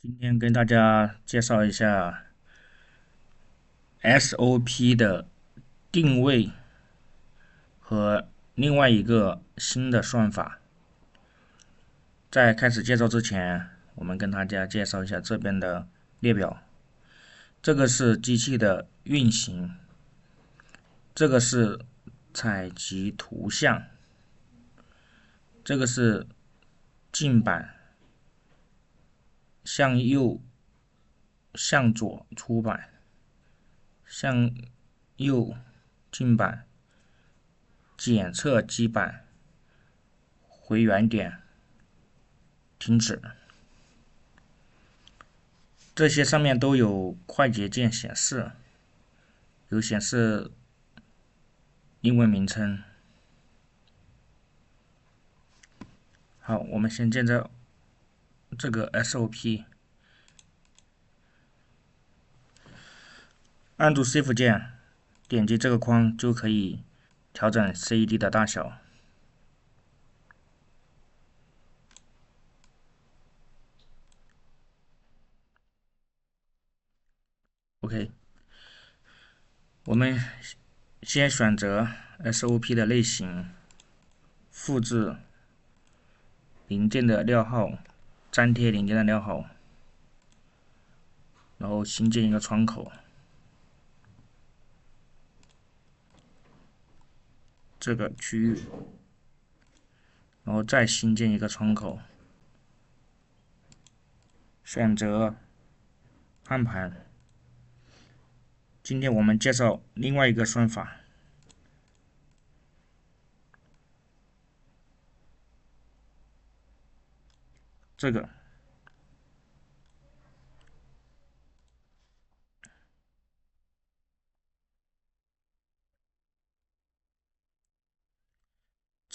今天跟大家介绍一下 SOP 的定位和另外一个新的算法。在开始介绍之前，我们跟大家介绍一下这边的列表。这个是机器的运行，这个是采集图像，这个是进版，向右、向左出版，向右进版，检测基板，回原点，停止。这些上面都有快捷键显示，有显示英文名称。好，我们先建造这个 SOP，按住 Shift 键，点击这个框就可以调整 CED 的大小。OK，我们先选择 SOP 的类型，复制零件的料号，粘贴零件的料号，然后新建一个窗口，这个区域，然后再新建一个窗口，选择按盘。今天我们介绍另外一个算法，这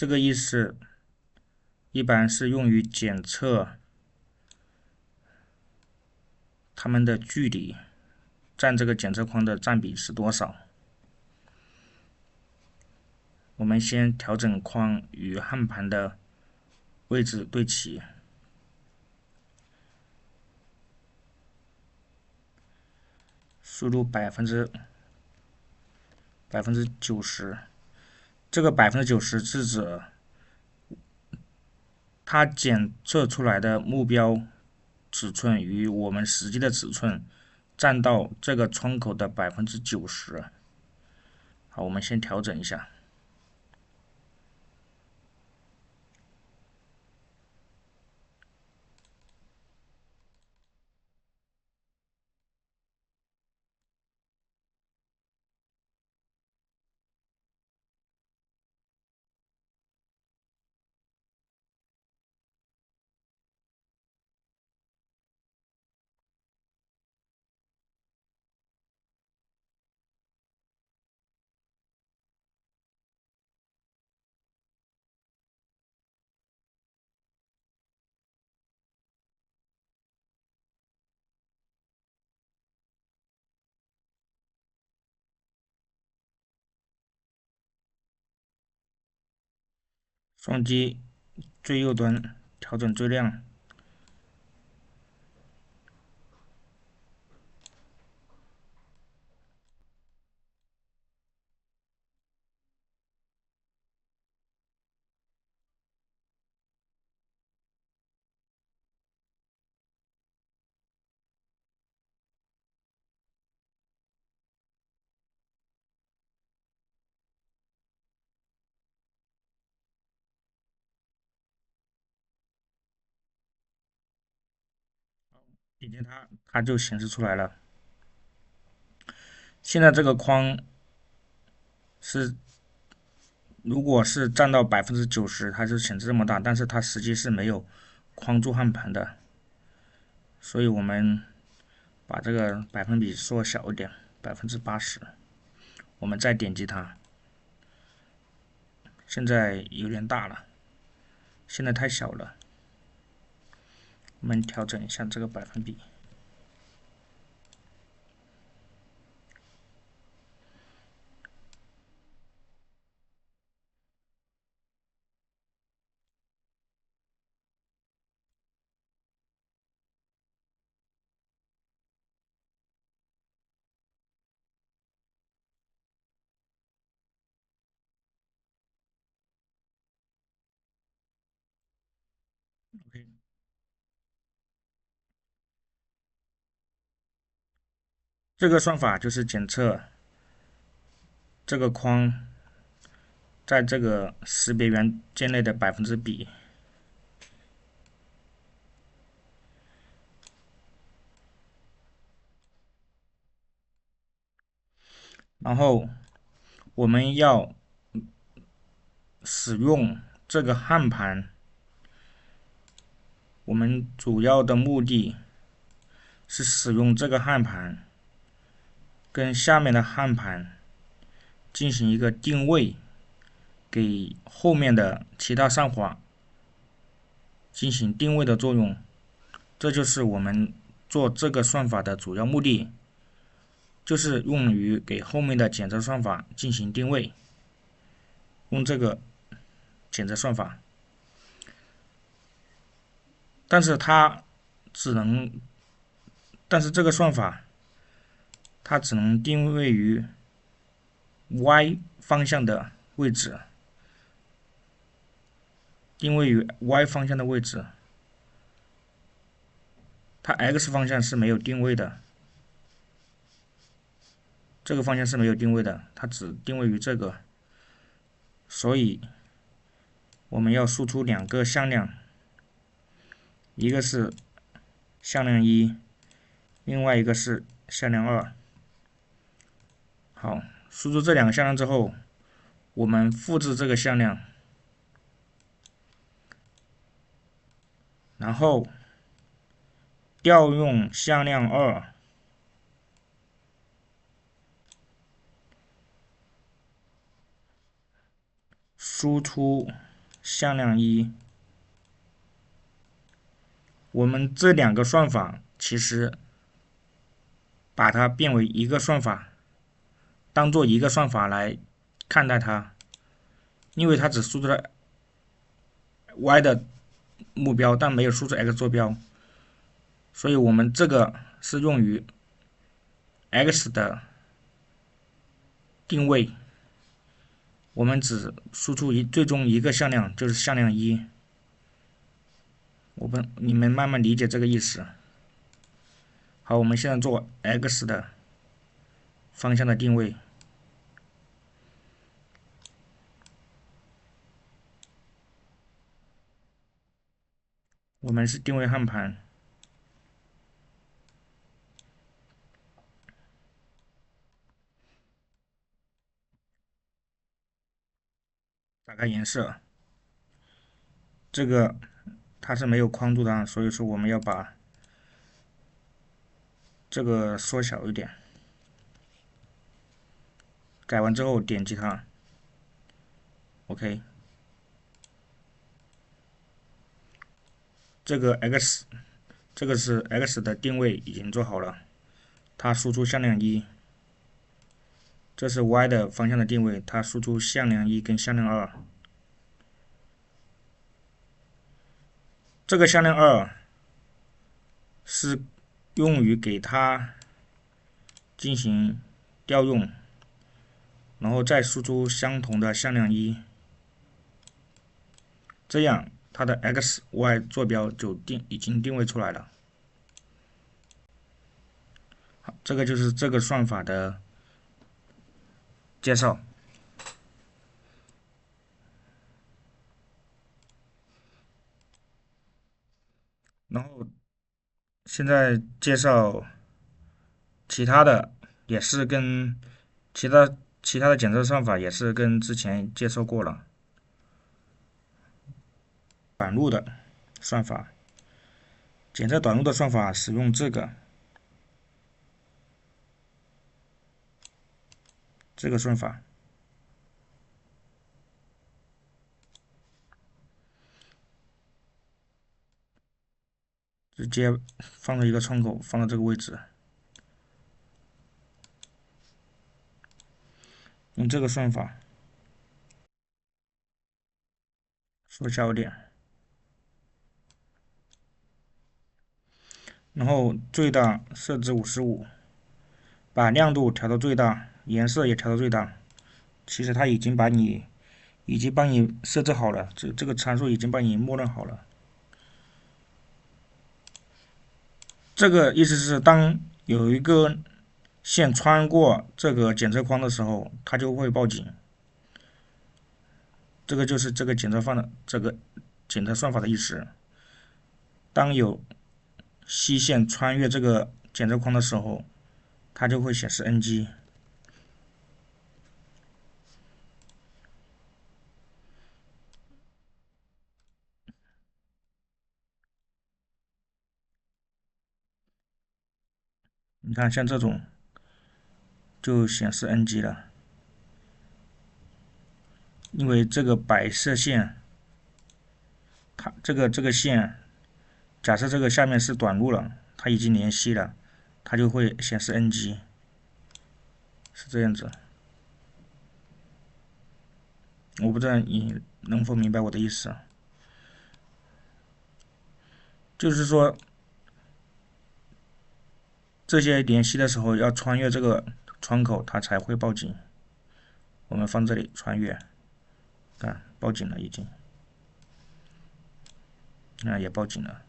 个意思一般是用于检测它们的距离，占这个检测框的占比是多少。我们先调整框与焊盘的位置对齐，输入90%，这个90%是指它检测出来的目标尺寸与我们实际的尺寸占到这个窗口的90%。好，我们先调整一下。双击最右端调整最亮。点击它，它就显示出来了。现在这个框是，如果是占到90%，它就显示这么大，但是它实际是没有框住焊盘的，所以我们把这个百分比缩小一点，80%。我们再点击它，现在有点大了，现在太小了，我们调整一下这个百分比。这个算法就是检测这个框在这个识别元件内的百分之比。然后我们要使用这个焊盘，我们主要的目的是使用这个焊盘跟下面的焊盘进行一个定位，给后面的其他上法进行定位的作用。这就是我们做这个算法的主要目的，就是用于给后面的检测算法进行定位。用这个检测算法，但是这个算法它只能定位于 y 方向的位置，它 x 方向是没有定位的，这个方向是没有定位的，它只定位于这个，所以我们要输出两个向量，一个是向量1，另外一个是向量2。好，输出这两个向量之后，我们复制这个向量，然后调用向量2，输出向量1。我们这两个算法其实把它变为一个算法，当做一个算法来看待它，因为它只输出了 y 的目标，但没有输出 x 坐标，所以我们这个是用于 x 的定位，我们只输出最终一个向量，就是向量1。你们慢慢理解这个意思。好，我们现在做 x 的方向的定位。我们是定位焊盘，打开颜色，这个它是没有框住的，所以说我们要把这个缩小一点。改完之后点击它 ，OK。这个 x， 这个是 x 的定位已经做好了，它输出向量1。这是 y 的方向的定位，它输出向量1跟向量2。这个向量2是用于给它进行调用，然后再输出相同的向量1，这样它的 x、y 坐标就已经定位出来了。好，这个就是这个算法的介绍。然后现在介绍其他的，也是跟其他的检测算法也是跟之前介绍过了。短路的算法，检测短路的算法使用这个算法，直接放到一个窗口，放到这个位置，用这个算法缩小点，然后最大设置55，把亮度调到最大，颜色也调到最大。其实它已经帮你设置好了，这个参数已经帮你默认好了。这个意思是当有一个线穿过这个检测框的时候，它就会报警。这个就是这个检测算法的意思。当有细线穿越这个检测框的时候，它就会显示 NG。你看，像这种就显示 NG 了，因为这个白色线，它这个线，假设这个下面是短路了，它已经连续了，它就会显示 NG，是这样子。我不知道你能否明白我的意思，就是说这些联系的时候要穿越这个窗口，它才会报警。我们放这里穿越，看报警了已经，也报警了。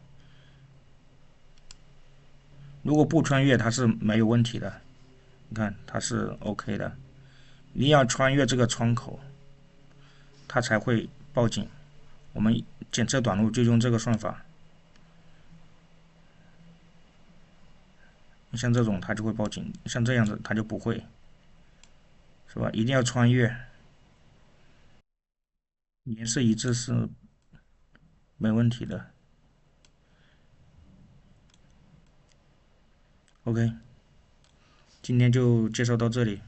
如果不穿越，它是没有问题的。你看它是 OK 的，一定要穿越这个窗口，它才会报警。我们检测短路就用这个算法，像这种它就会报警，像这样子它就不会，是吧？一定要穿越，颜色一致是没问题的。OK，今天就介绍到这里。